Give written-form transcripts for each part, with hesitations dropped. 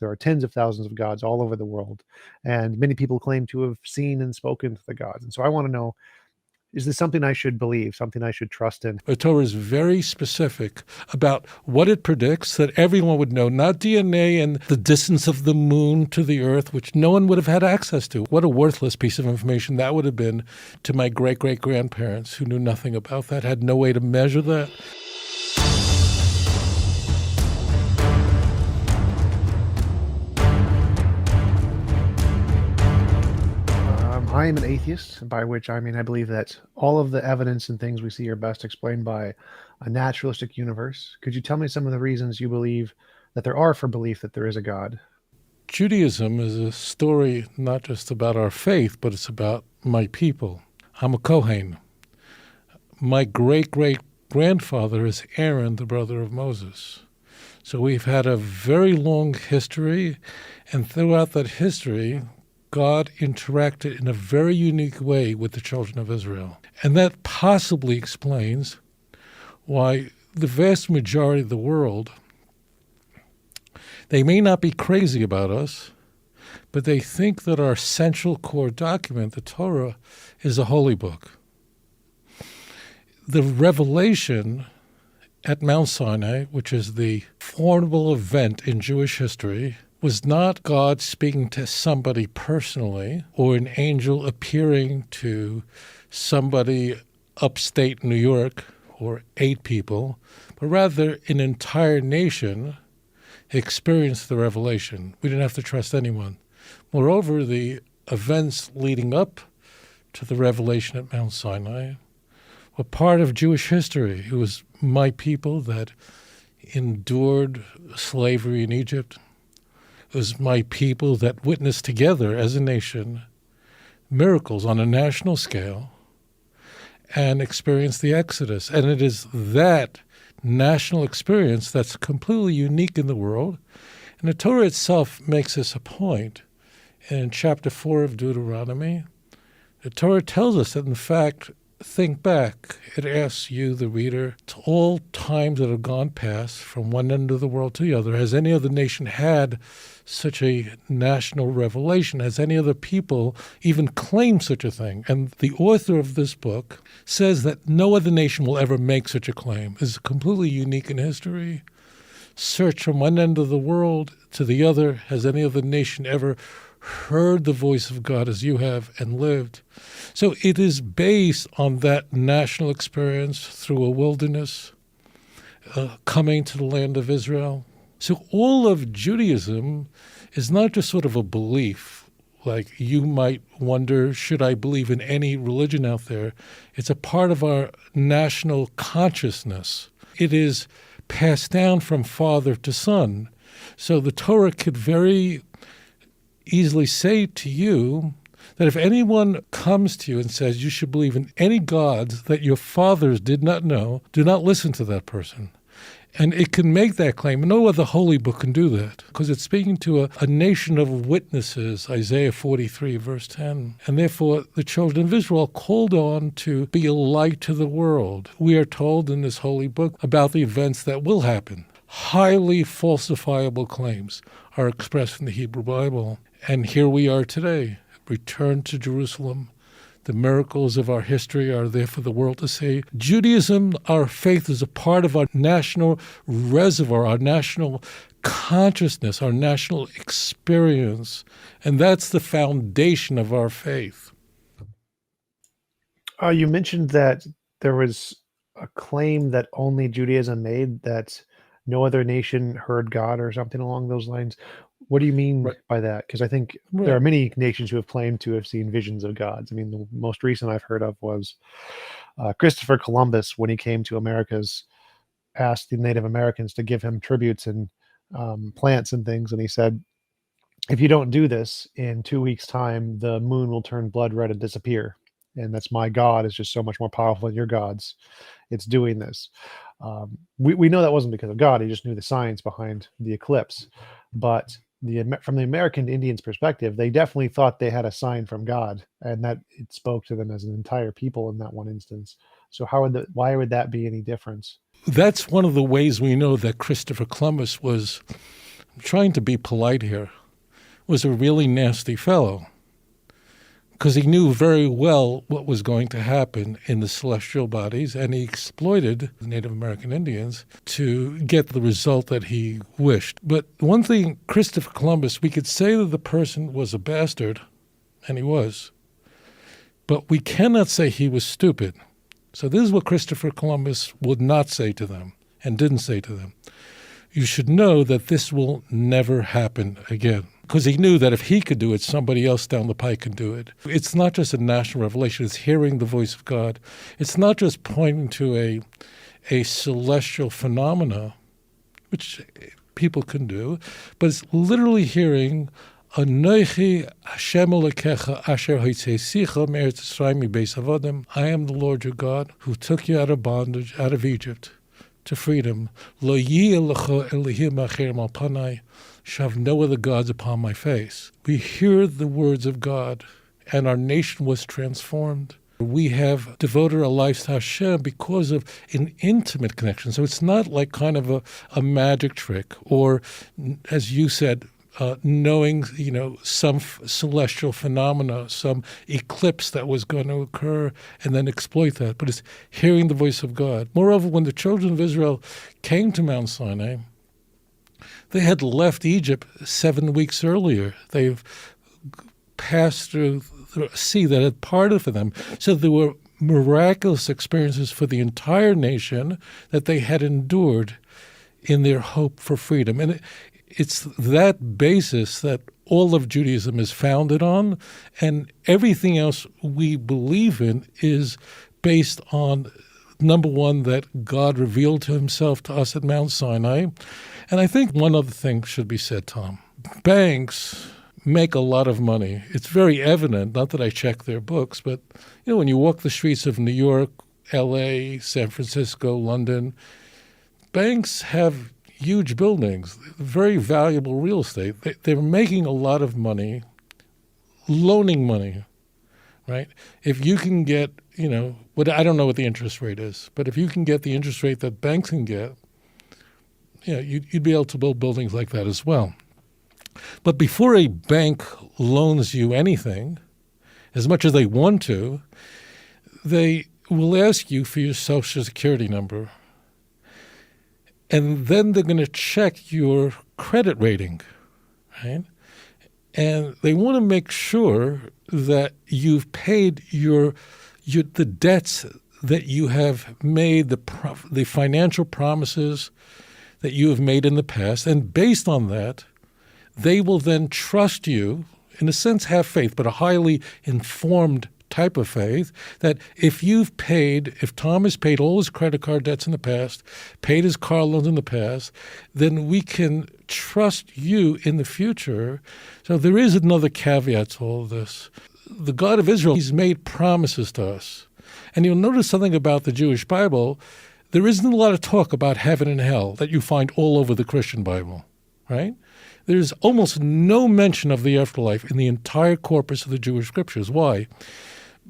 There are tens of thousands of gods all over the world, and many people claim to have seen and spoken to the gods. And so I want to know, is this something I should believe, something I should trust in? The Torah is very specific about what it predicts, that everyone would know, not DNA and the distance of the moon to the earth, which no one would have had access to. What a worthless piece of information that would have been to my great-great-grandparents who knew nothing about that, had no way to measure that. I am an atheist, by which I mean I believe that all of the evidence and things we see are best explained by a naturalistic universe. Could you tell me some of the reasons you believe that there are for belief that there is a God? Judaism is a story not just about our faith, but it's about my people. I'm a Kohen. My great-great-grandfather is Aaron, the brother of Moses. So we've had a very long history, and throughout that history, God interacted in a very unique way with the children of Israel. And that possibly explains why the vast majority of the world, they may not be crazy about us, but they think that our central core document, the Torah, is a holy book. The revelation at Mount Sinai, which is the formidable event in Jewish history, was not God speaking to somebody personally or an angel appearing to somebody upstate New York or 8 people, but rather an entire nation experienced the revelation. We didn't have to trust anyone. Moreover, the events leading up to the revelation at Mount Sinai were part of Jewish history. It was my people that endured slavery in Egypt. It was my people that witnessed together as a nation miracles on a national scale and experienced the Exodus. And it is that national experience that's completely unique in the world. And the Torah itself makes this a point. In chapter 4 of Deuteronomy, the Torah tells us that, in fact, think back. It asks you, the reader, to all times that have gone past from one end of the world to the other. Has any other nation had such a national revelation? Has any other people even claimed such a thing? And the author of this book says that no other nation will ever make such a claim. It's completely unique in history. Search from one end of the world to the other. Has any other nation ever heard the voice of God as you have and lived? So it is based on that national experience through a wilderness, coming to the land of Israel. So all of Judaism is not just sort of a belief, like you might wonder, should I believe in any religion out there? It's a part of our national consciousness. It is passed down from father to son. So the Torah could very easily say to you that if anyone comes to you and says you should believe in any gods that your fathers did not know, do not listen to that person. And it can make that claim. No other holy book can do that because it's speaking to a nation of witnesses, Isaiah 43, verse 10. And therefore, the children of Israel are called on to be a light to the world. We are told in this holy book about the events that will happen. Highly falsifiable claims are expressed in the Hebrew Bible. And here we are today, returned to Jerusalem. The miracles of our history are there for the world to see. Judaism, our faith, is a part of our national reservoir, our national consciousness, our national experience. And that's the foundation of our faith. You mentioned that there was a claim that only Judaism made, that no other nation heard God or something along those lines. What do you mean by that? Because I think there are many nations who have claimed to have seen visions of gods. I mean, the most recent I've heard of was Christopher Columbus, when he came to Americas, asked the Native Americans to give him tributes and plants and things. And he said, if you don't do this, in 2 weeks' time, the moon will turn blood red and disappear. And that's my God is just so much more powerful than your gods. It's doing this. We know that wasn't because of God. He just knew the science behind the eclipse. But from the American Indians' perspective, they definitely thought they had a sign from God, and that it spoke to them as an entire people in that one instance. So why would that be any difference? That's one of the ways we know that Christopher Columbus was trying to be polite here, was a really nasty fellow, because he knew very well what was going to happen in the celestial bodies, and he exploited the Native American Indians to get the result that he wished. But one thing, Christopher Columbus, we could say that the person was a bastard, and he was, but we cannot say he was stupid. So this is what Christopher Columbus would not say to them and didn't say to them. You should know that this will never happen again. Because he knew that if he could do it, somebody else down the pike can do it. It's not just a national revelation. It's hearing the voice of God. It's not just pointing to a celestial phenomena, which people can do, but it's literally hearing Anochi Hashem Elokecha asher hotzeisecha me'eretz Yisrael mibeis avodim. I am the Lord your God who took you out of bondage, out of Egypt, to freedom. Lo yeh lecha Elohim acherim al panai. Shall have no other gods upon my face. We hear the words of God, and our nation was transformed. We have devoted our lives to Hashem because of an intimate connection. So it's not like kind of a magic trick, or, as you said, knowing, some celestial phenomena, some eclipse that was going to occur, and then exploit that. But it's hearing the voice of God. Moreover, when the children of Israel came to Mount Sinai, they had left Egypt 7 weeks earlier. They've passed through a sea that had parted for them. So there were miraculous experiences for the entire nation that they had endured in their hope for freedom. And it's that basis that all of Judaism is founded on, and everything else we believe in is based on, number one, that God revealed to himself to us at Mount Sinai. And I think one other thing should be said, Tom. Banks make a lot of money. It's very evident, not that I check their books, but when you walk the streets of New York, LA, San Francisco, London, banks have huge buildings, very valuable real estate. They're making a lot of money, loaning money, right? If you can get, I don't know what the interest rate is, but if you can get the interest rate that banks can get, you'd be able to build buildings like that as well. But before a bank loans you anything, as much as they want to, they will ask you for your Social Security number. And then they're going to check your credit rating, right? And they want to make sure that you've paid the debts that you have made, the financial promises that you have made in the past. And based on that, they will then trust you, in a sense have faith, but a highly informed type of faith, that if Tom has paid all his credit card debts in the past, paid his car loans in the past, then we can trust you in the future. So there is another caveat to all of this. The God of Israel, he's made promises to us. And you'll notice something about the Jewish Bible. There isn't a lot of talk about heaven and hell that you find all over the Christian Bible, right? There's almost no mention of the afterlife in the entire corpus of the Jewish scriptures. Why?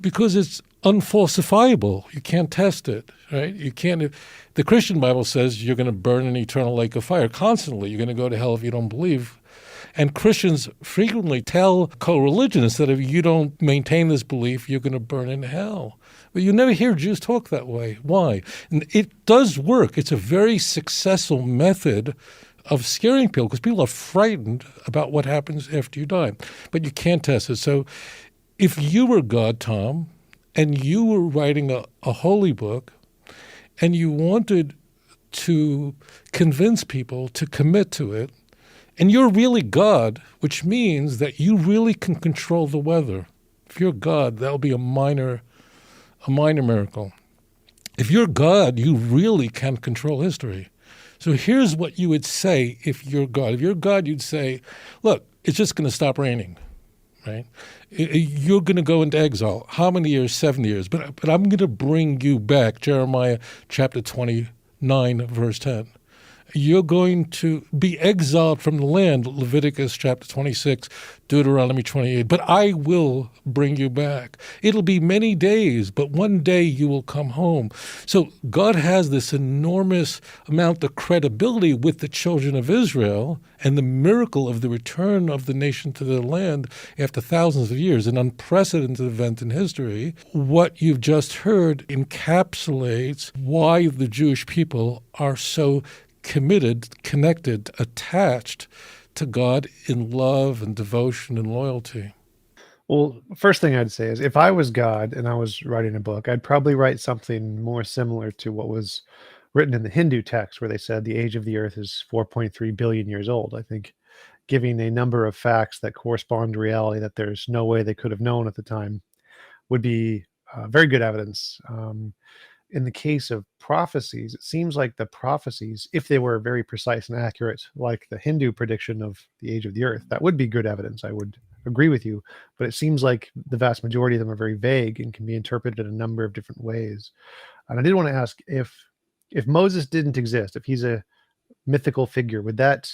Because it's unfalsifiable. You can't test it, right? You can't. The Christian Bible says you're going to burn in an eternal lake of fire constantly. You're going to go to hell if you don't believe. And Christians frequently tell co-religionists that if you don't maintain this belief, you're going to burn in hell. But you never hear Jews talk that way. Why? And it does work. It's a very successful method of scaring people, because people are frightened about what happens after you die. But you can't test it. So if you were God, Tom, and you were writing a holy book, and you wanted to convince people to commit to it, and you're really God, which means that you really can control the weather. If you're God, that'll be a minor miracle. If you're God, you really can control history. So here's what you would say if you're God. If you're God, you'd say, look, it's just going to stop raining, right? You're going to go into exile. How many years? 7 years. But I'm going to bring you back, Jeremiah chapter 29, verse 10. You're going to be exiled from the land, Leviticus chapter 26, Deuteronomy 28, but I will bring you back. It'll be many days, but one day you will come home. So God has this enormous amount of credibility with the children of Israel, and the miracle of the return of the nation to their land after thousands of years, an unprecedented event in history. What you've just heard encapsulates why the Jewish people are so committed, connected, attached to God in love and devotion and loyalty. Well, first thing I'd say is if I was God and I was writing a book, I'd probably write something more similar to what was written in the Hindu text, where they said the age of the earth is 4.3 billion years old. I think giving a number of facts that correspond to reality that there's no way they could have known at the time would be very good evidence. In the case of prophecies, it seems like the prophecies, if they were very precise and accurate, like the Hindu prediction of the age of the earth, that would be good evidence. I would agree with you. But it seems like the vast majority of them are very vague and can be interpreted in a number of different ways. And I did want to ask if Moses didn't exist, if he's a mythical figure, would that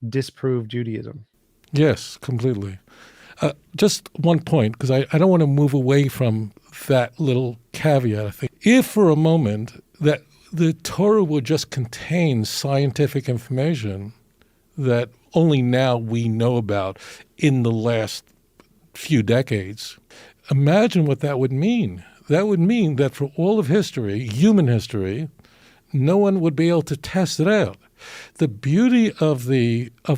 disprove Judaism? Yes, completely. Just one point, because I don't want to move away from that little caveat. I think if for a moment that the Torah will just contain scientific information that only now we know about in the last few decades, imagine what that would mean. That would mean that for all of history, human history, no one would be able to test it out. The beauty of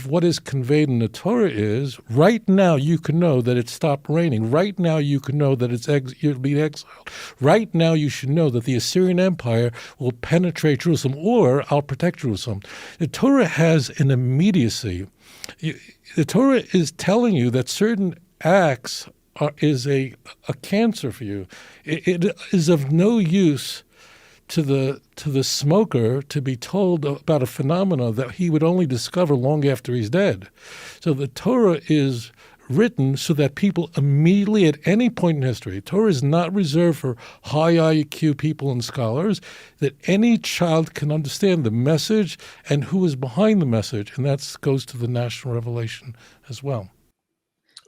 what is conveyed in the Torah is right now you can know that it stopped raining. Right now you can know that you'll be exiled. Right now you should know that the Assyrian Empire will penetrate Jerusalem, or I'll protect Jerusalem. The Torah has an immediacy. The Torah is telling you that certain acts is a cancer for you. It is of no use to the smoker to be told about a phenomenon that he would only discover long after he's dead. So the Torah is written so that people immediately at any point in history, Torah is not reserved for high IQ people and scholars, that any child can understand the message and who is behind the message, and that goes to the national revelation as well.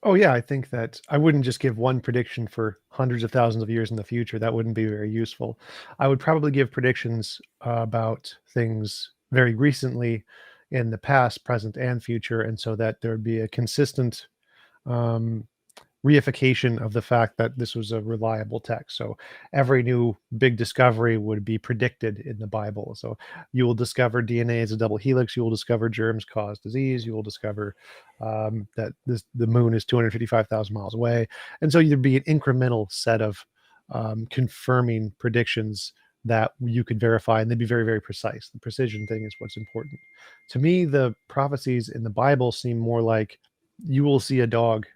Oh, yeah, I think that I wouldn't just give one prediction for hundreds of thousands of years in the future. That wouldn't be very useful. I would probably give predictions about things very recently in the past, present, and future, and so that there would be a consistent reification of the fact that this was a reliable text. So every new big discovery would be predicted in the Bible. So you will discover DNA is a double helix. You will discover germs cause disease. You will discover that the moon is 255,000 miles away. And so there'd be an incremental set of confirming predictions that you could verify, and they'd be very, very precise. The precision thing is what's important. To me, the prophecies in the Bible seem more like you will see a dog.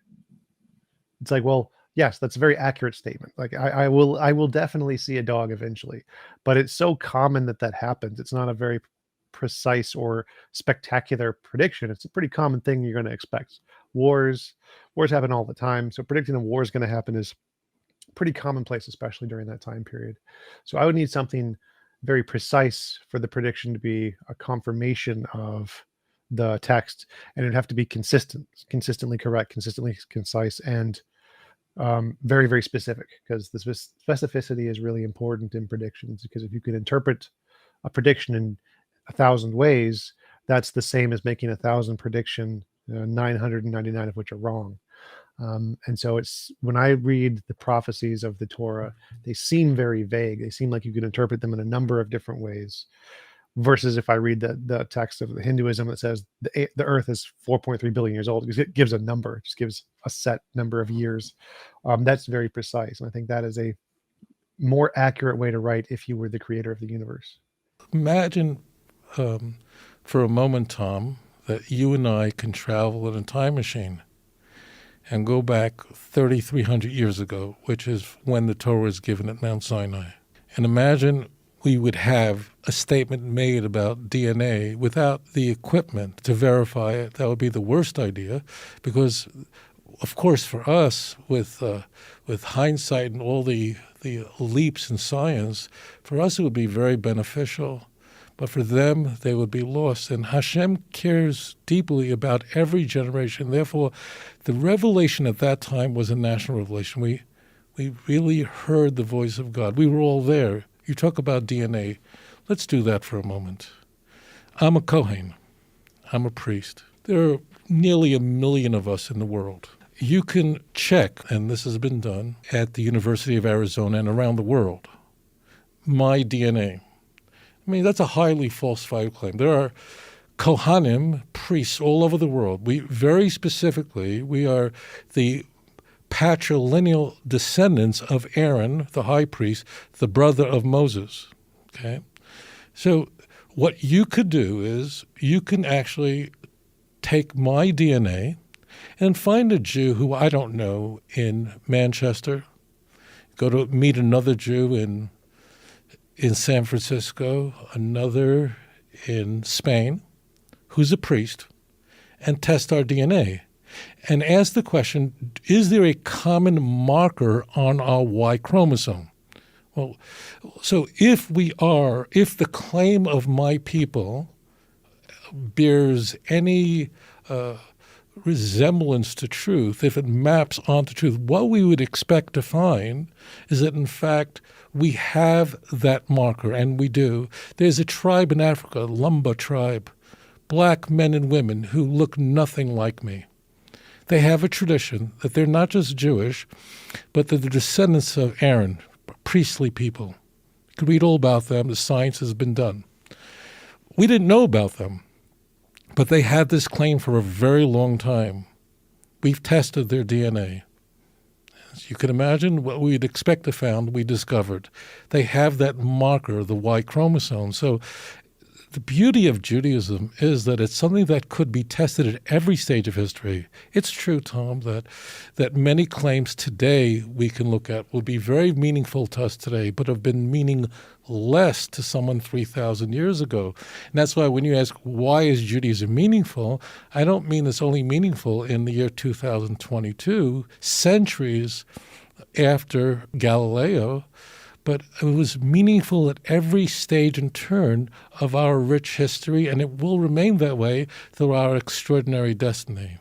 It's like, well, yes, that's a very accurate statement. Like I will definitely see a dog eventually, but it's so common that happens. It's not a very precise or spectacular prediction. It's a pretty common thing you're going to expect. Wars happen all the time. So predicting a war is going to happen is pretty commonplace, especially during that time period. So I would need something very precise for the prediction to be a confirmation of the text, and it'd have to be consistently correct, consistently concise, and very, very specific, because the specificity is really important in predictions, because if you can interpret a prediction in 1,000 ways, that's the same as making 1,000 prediction, 999 of which are wrong. And so it's when I read the prophecies of the Torah, they seem very vague. They seem like you can interpret them in a number of different ways. Versus if I read the text of the Hinduism that says the earth is 4.3 billion years old, because it gives a number, it just gives a set number of years. That's very precise. And I think that is a more accurate way to write if you were the creator of the universe. Imagine for a moment, Tom, that you and I can travel in a time machine and go back 3,300 years ago, which is when the Torah was given at Mount Sinai. And imagine we would have a statement made about DNA without the equipment to verify it. That would be the worst idea, because, of course, for us, with hindsight and all the leaps in science, for us it would be very beneficial. but for them, they would be lost. And Hashem cares deeply about every generation. Therefore, the revelation at that time was a national revelation. We really heard the voice of God. We were all there. You talk about DNA. Let's do that for a moment. I'm a Kohen. I'm a priest. There are nearly 1 million of us in the world. You can check, and this has been done at the University of Arizona and around the world, my DNA. I mean, that's a highly falsified claim. There are Kohanim, priests all over the world. We very specifically, we are the patrilineal descendants of Aaron, the high priest, the brother of Moses. Okay? So what you could do is you can actually take my DNA and find a Jew who I don't know in Manchester, go to meet another Jew in San Francisco, another in Spain, who's a priest, and test our DNA and ask the question, is there a common marker on our Y chromosome? Well, so if the claim of my people bears any resemblance to truth, if it maps onto truth, what we would expect to find is that, in fact, we have that marker, and we do. There's a tribe in Africa, Lumba tribe, black men and women who look nothing like me. They have a tradition that they're not just Jewish, but they're the descendants of Aaron, priestly people. You can read all about them. The science has been done. We didn't know about them, but they had this claim for a very long time. We've tested their DNA. As you can imagine, what we'd expect to find, we discovered. They have that marker, the Y chromosome. So the beauty of Judaism is that it's something that could be tested at every stage of history. It's true, Tom, that many claims today we can look at will be very meaningful to us today, but have been meaningless to someone 3,000 years ago. And that's why when you ask, why is Judaism meaningful, I don't mean it's only meaningful in the year 2022, centuries after Galileo, but it was meaningful at every stage and turn of our rich history, and it will remain that way through our extraordinary destiny.